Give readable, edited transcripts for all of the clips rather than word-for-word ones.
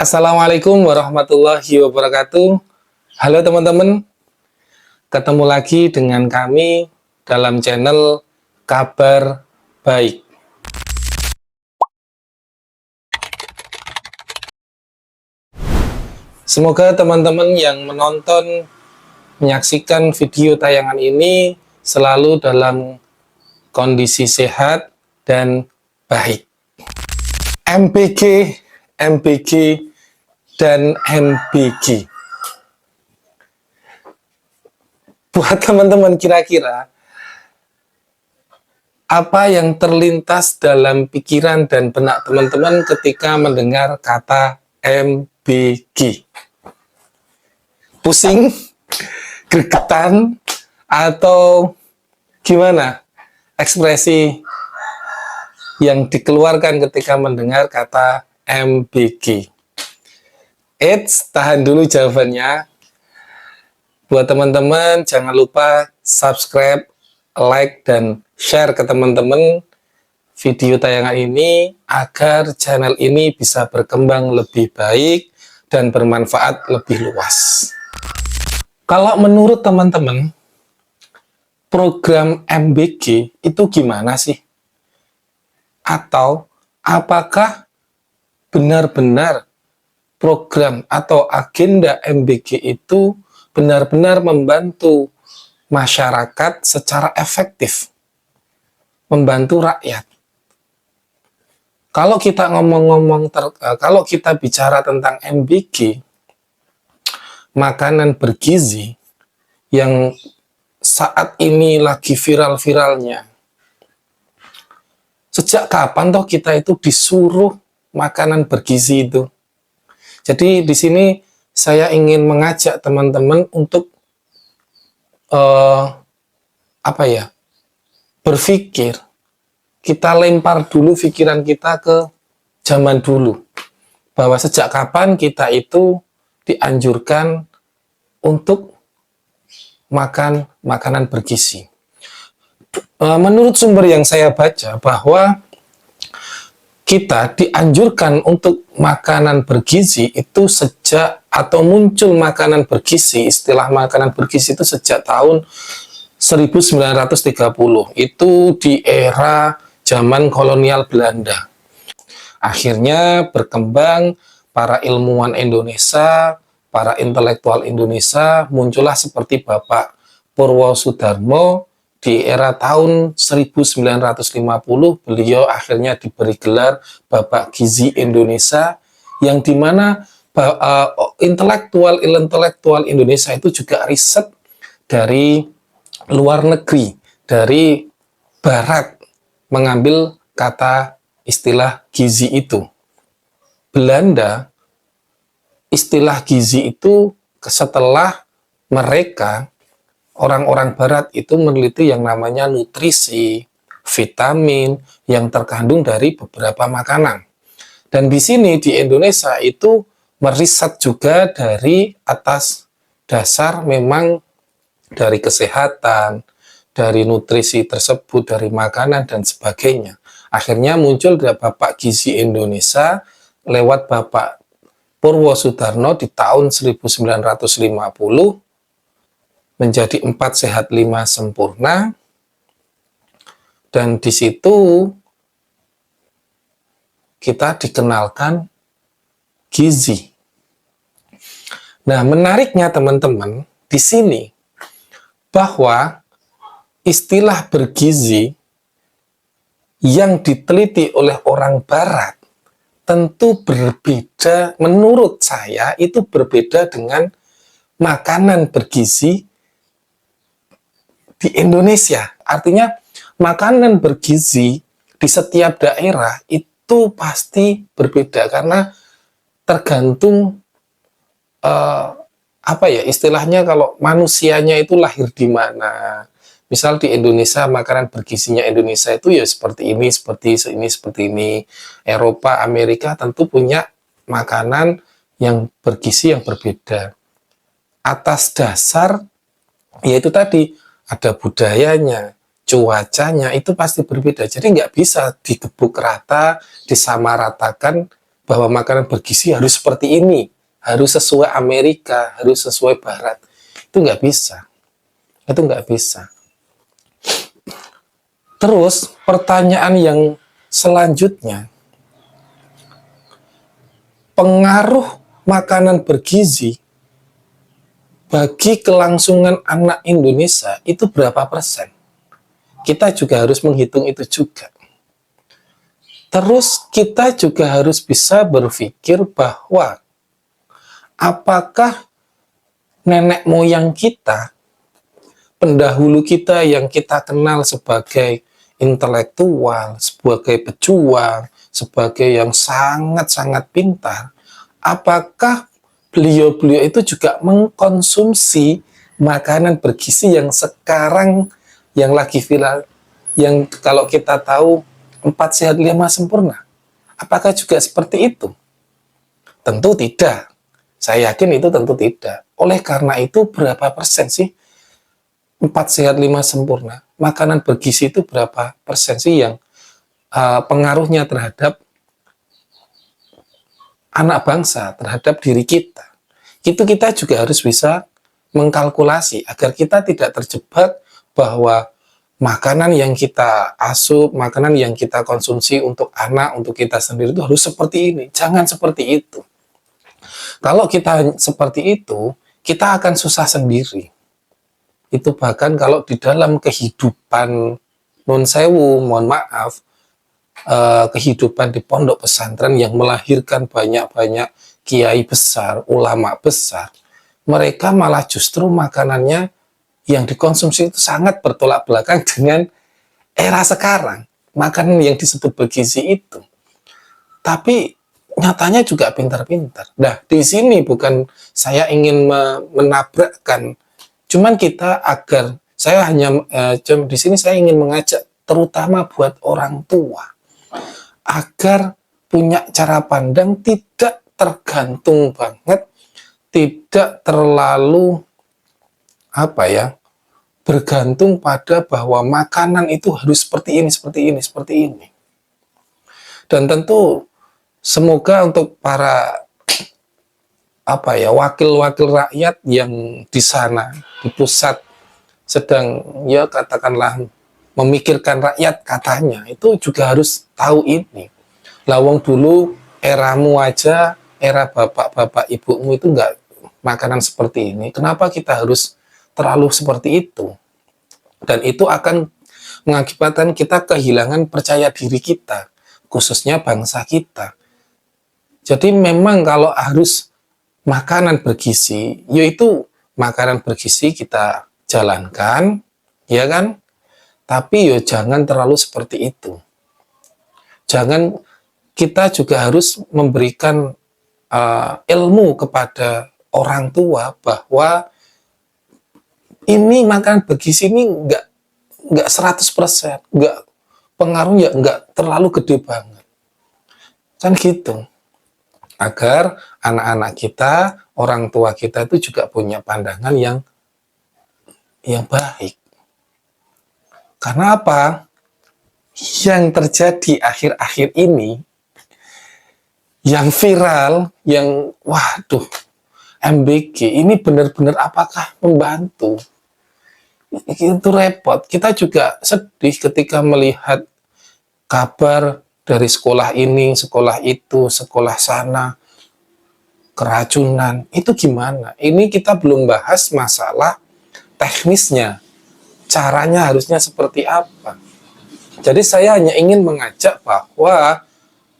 Assalamualaikum warahmatullahi wabarakatuh. Halo teman-teman, ketemu lagi dengan kami dalam channel Kabar Baik. Semoga teman-teman yang menonton, menyaksikan video tayangan ini selalu dalam kondisi sehat dan baik. MBG, dan MBG. Buat teman-teman, kira-kira apa yang terlintas dalam pikiran dan benak teman-teman ketika mendengar kata MBG? Pusing, gregetan, atau gimana ekspresi yang dikeluarkan ketika mendengar kata MBG? Eits, tahan dulu jawabannya. Buat teman-teman, jangan lupa subscribe, like, dan share ke teman-teman video tayangan ini agar channel ini bisa berkembang lebih baik dan bermanfaat lebih luas. Kalau menurut teman-teman, program MBG itu gimana sih? Atau apakah benar-benar program atau agenda MBG itu benar-benar membantu masyarakat secara efektif, membantu rakyat? Kalau kita kalau kita bicara tentang MBG, makanan bergizi yang saat ini lagi viral-viralnya, sejak kapan toh kita itu disuruh makanan bergizi itu? Jadi di sini saya ingin mengajak teman-teman untuk berpikir, kita lempar dulu pikiran kita ke zaman dulu, bahwa sejak kapan kita itu dianjurkan untuk makan makanan bergizi. Menurut sumber yang saya baca, bahwa kita dianjurkan untuk makanan bergizi itu sejak, atau muncul makanan bergizi, istilah makanan bergizi itu sejak tahun 1930. Itu di era zaman kolonial Belanda. Akhirnya berkembang para ilmuwan Indonesia, para intelektual Indonesia, muncullah seperti Bapak Purwosudarmo. Di era tahun 1950, beliau akhirnya diberi gelar Bapak Gizi Indonesia, yang dimana intelektual Indonesia itu juga riset dari luar negeri, dari barat, mengambil kata istilah gizi itu. Belanda, istilah gizi itu setelah mereka, orang-orang barat itu meneliti yang namanya nutrisi, vitamin yang terkandung dari beberapa makanan. Dan di sini di Indonesia itu meriset juga dari atas dasar memang dari kesehatan, dari nutrisi tersebut, dari makanan dan sebagainya. Akhirnya muncul dari Bapak Gizi Indonesia lewat Bapak Purwosudarno di tahun 1950, menjadi 4 sehat 5 sempurna, dan di situ kita dikenalkan gizi. Nah, menariknya teman-teman di sini bahwa istilah bergizi yang diteliti oleh orang barat tentu berbeda, menurut saya itu berbeda dengan makanan bergizi di Indonesia. Artinya makanan bergizi di setiap daerah itu pasti berbeda, karena tergantung istilahnya, kalau manusianya itu lahir di mana. Misal di Indonesia, makanan bergizinya Indonesia itu ya seperti ini, seperti ini. Eropa, Amerika tentu punya makanan yang bergizi yang berbeda. Atas dasar, yaitu tadi, ada budayanya, cuacanya, itu pasti berbeda. Jadi nggak bisa digebuk rata, disamaratakan bahwa makanan bergizi harus seperti ini, harus sesuai Amerika, harus sesuai Barat. Itu nggak bisa. Itu nggak bisa. Terus pertanyaan yang selanjutnya, pengaruh makanan bergizi bagi kelangsungan anak Indonesia itu berapa persen? Kita juga harus menghitung itu juga. Terus kita juga harus bisa berpikir bahwa apakah nenek moyang kita, pendahulu kita yang kita kenal sebagai intelektual, sebagai pejuang, sebagai yang sangat-sangat pintar, apakah beliau-beliau itu juga mengkonsumsi makanan bergizi yang sekarang yang lagi viral, yang kalau kita tahu 4 sehat 5 sempurna. Apakah juga seperti itu? Tentu tidak. Saya yakin itu tentu tidak. Oleh karena itu, berapa persen sih 4 sehat 5 sempurna? Makanan bergizi itu berapa persen sih yang pengaruhnya terhadap anak bangsa, terhadap diri kita? Itu kita juga harus bisa mengkalkulasi agar kita tidak terjebak bahwa makanan yang kita asup, makanan yang kita konsumsi untuk anak, untuk kita sendiri itu harus seperti ini. Jangan seperti itu. Kalau kita seperti itu, kita akan susah sendiri. Itu bahkan kalau di dalam kehidupan nun sewu, mohon maaf, kehidupan di pondok pesantren yang melahirkan banyak-banyak kiai besar, ulama besar, mereka malah justru makanannya yang dikonsumsi itu sangat bertolak belakang dengan era sekarang. Makanan yang disebut bergizi itu. Tapi nyatanya juga pintar-pintar. Nah, di sini bukan saya ingin menabrakkan. Cuman kita agar, saya hanya, di sini saya ingin mengajak, terutama buat orang tua, agar punya cara pandang tidak tergantung banget, tidak terlalu, bergantung pada bahwa makanan itu harus seperti ini, seperti ini, seperti ini. Dan tentu semoga untuk para wakil-wakil rakyat yang di sana, di pusat, sedang ya katakanlah memikirkan rakyat katanya, itu juga harus tahu ini. Lawang dulu eramu aja, era bapak-bapak ibumu itu enggak makanan seperti ini. Kenapa kita harus terlalu seperti itu? Dan itu akan mengakibatkan kita kehilangan percaya diri kita, khususnya bangsa kita. Jadi memang kalau harus makanan bergizi, yaitu makanan bergizi kita jalankan, ya kan? Tapi jangan terlalu seperti itu. Jangan, kita juga harus memberikan ilmu kepada orang tua bahwa ini makanan bergizi ini nggak 100%, nggak pengaruhnya nggak terlalu gede banget. Kan gitu. Agar anak-anak kita, orang tua kita itu juga punya pandangan yang baik. Karena apa? Yang terjadi akhir-akhir ini, yang viral, yang waduh, MBG, ini benar-benar apakah membantu? Itu repot. Kita juga sedih ketika melihat kabar dari sekolah ini, sekolah itu, sekolah sana, keracunan. Itu gimana? Ini kita belum bahas masalah teknisnya. Caranya harusnya seperti apa? Jadi saya hanya ingin mengajak bahwa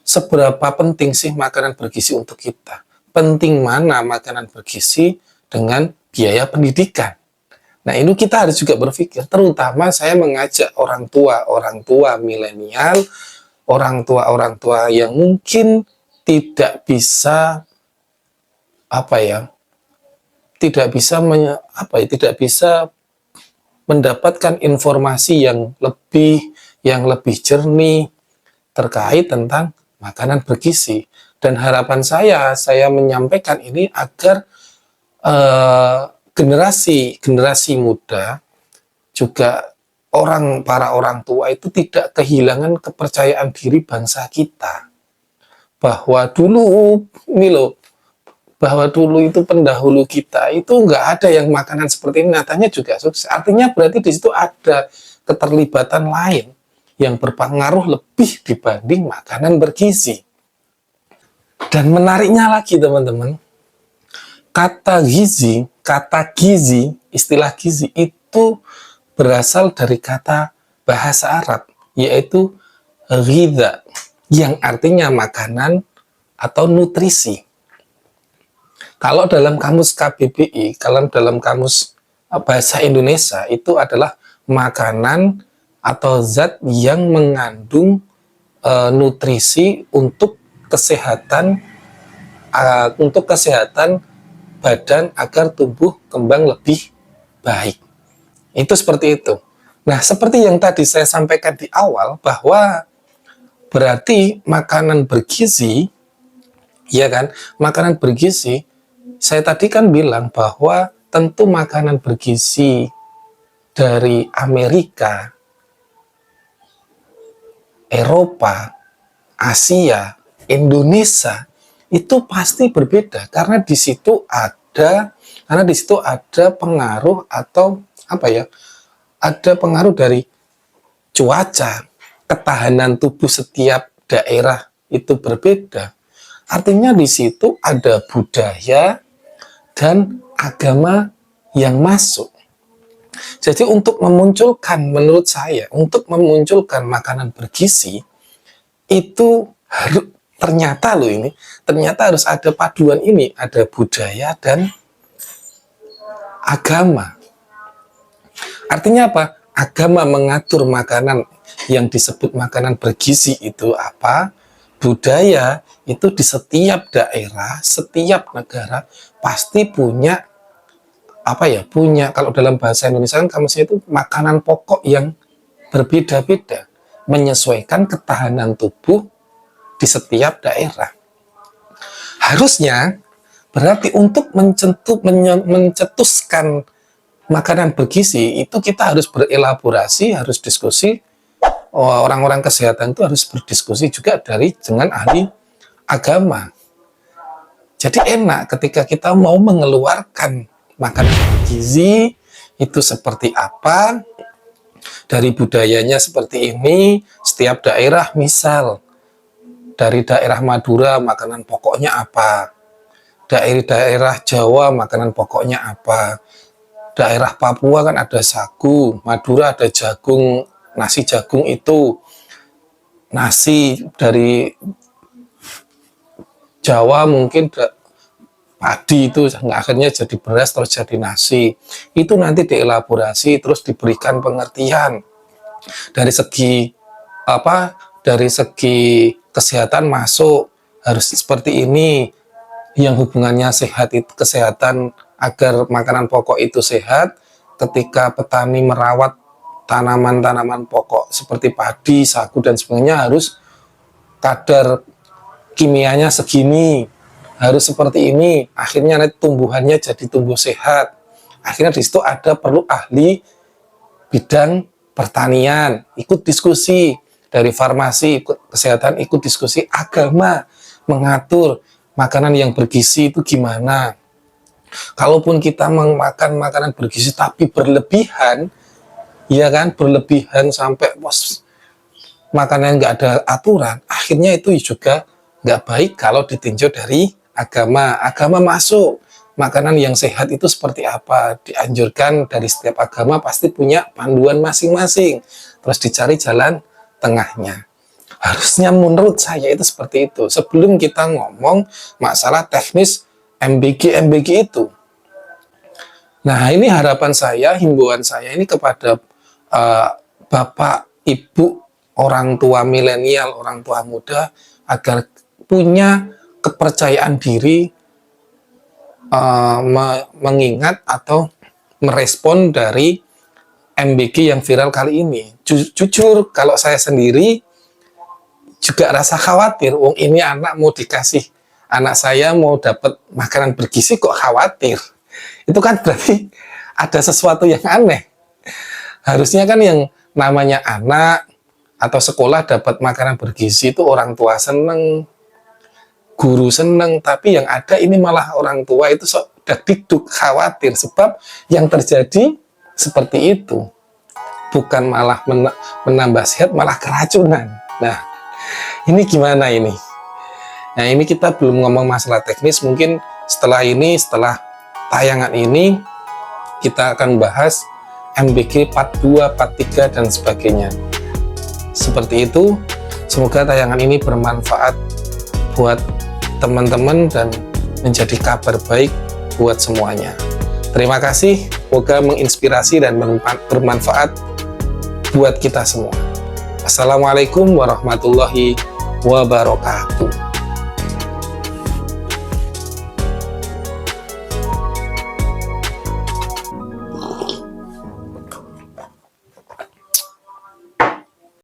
seberapa penting sih makanan bergizi untuk kita? Penting mana makanan bergizi dengan biaya pendidikan? Nah, ini kita harus juga berpikir, terutama saya mengajak orang tua milenial, orang tua yang mungkin tidak bisa tidak bisa mendapatkan informasi yang lebih jernih terkait tentang makanan bergizi. Dan harapan saya menyampaikan ini agar generasi muda juga para orang tua itu tidak kehilangan kepercayaan diri bangsa kita, bahwa dulu ini loh, bahwa dulu itu pendahulu kita itu nggak ada yang makanan seperti ini, nyatanya juga sukses. Artinya berarti di situ ada keterlibatan lain yang berpengaruh lebih dibanding makanan bergizi. Dan menariknya lagi teman-teman, kata gizi, istilah gizi itu berasal dari kata bahasa Arab, yaitu ghidha, yang artinya makanan atau nutrisi. Kalau dalam kamus KBBI, kalau dalam kamus bahasa Indonesia, itu adalah makanan atau zat yang mengandung nutrisi untuk kesehatan badan agar tumbuh kembang lebih baik. Itu seperti itu. Nah, seperti yang tadi saya sampaikan di awal, bahwa berarti makanan bergizi, ya kan, makanan bergizi, saya tadi kan bilang bahwa tentu makanan bergizi dari Amerika, Eropa, Asia, Indonesia itu pasti berbeda karena di situ ada pengaruh atau apa ya? Ada pengaruh dari cuaca, ketahanan tubuh setiap daerah itu berbeda. Artinya di situ ada budaya dan agama yang masuk. Jadi menurut saya, untuk memunculkan makanan bergizi, itu ternyata harus ada paduan ini, ada budaya dan agama. Artinya apa? Agama mengatur makanan yang disebut makanan bergizi itu apa? Budaya itu di setiap daerah, setiap negara pasti punya kalau dalam bahasa Indonesia kan kamusnya itu makanan pokok yang berbeda-beda, menyesuaikan ketahanan tubuh di setiap daerah. Harusnya berarti untuk mencetuskan makanan bergizi itu kita harus berelaborasi, harus diskusi. Orang-orang kesehatan itu harus berdiskusi juga dengan ahli agama. Jadi enak ketika kita mau mengeluarkan makanan bergizi itu seperti apa, dari budayanya seperti ini, setiap daerah, misal dari daerah Madura makanan pokoknya apa, dari daerah Jawa makanan pokoknya apa, daerah Papua kan ada sagu, Madura ada jagung, nasi jagung itu, nasi dari Jawa mungkin padi itu akhirnya jadi beras terus jadi nasi. Itu nanti dielaborasi terus diberikan pengertian dari segi kesehatan masuk harus seperti ini, yang hubungannya sehat itu kesehatan, agar makanan pokok itu sehat. Ketika petani merawat tanaman-tanaman pokok seperti padi, sagu dan sebagainya, harus kadar kimianya segini, harus seperti ini, akhirnya nanti tumbuhannya jadi tumbuh sehat. Akhirnya di situ perlu ahli bidang pertanian ikut diskusi, dari farmasi kesehatan ikut diskusi, agama mengatur makanan yang bergizi itu gimana. Kalaupun kita makan makanan bergizi tapi berlebihan, ya kan, berlebihan sampai makanan nggak ada aturan, akhirnya itu juga nggak baik kalau ditinjau dari agama. Agama masuk, makanan yang sehat itu seperti apa, dianjurkan dari setiap agama pasti punya panduan masing-masing, terus dicari jalan tengahnya. Harusnya menurut saya itu seperti itu sebelum kita ngomong masalah teknis MBG itu. Nah, ini harapan saya, himbauan saya ini kepada Bapak, Ibu, orang tua milenial, orang tua muda, agar punya kepercayaan diri mengingat atau merespon dari MBG yang viral kali ini. Jujur, kalau saya sendiri juga rasa khawatir. Ini anak saya mau dapat makanan bergizi kok khawatir. Itu kan berarti ada sesuatu yang aneh. Harusnya kan yang namanya anak atau sekolah dapat makanan bergizi itu orang tua seneng, guru seneng, tapi yang ada ini malah orang tua itu sok dak-dikduk, khawatir, sebab yang terjadi seperti itu. Bukan malah menambah sehat, malah keracunan. Nah, ini gimana ini? Nah, ini kita belum ngomong masalah teknis, mungkin setelah tayangan ini, kita akan bahas MBG part 2, part 3, dan sebagainya. Seperti itu, semoga tayangan ini bermanfaat buat teman-teman dan menjadi kabar baik buat semuanya. Terima kasih, semoga menginspirasi dan bermanfaat buat kita semua. Assalamualaikum warahmatullahi wabarakatuh.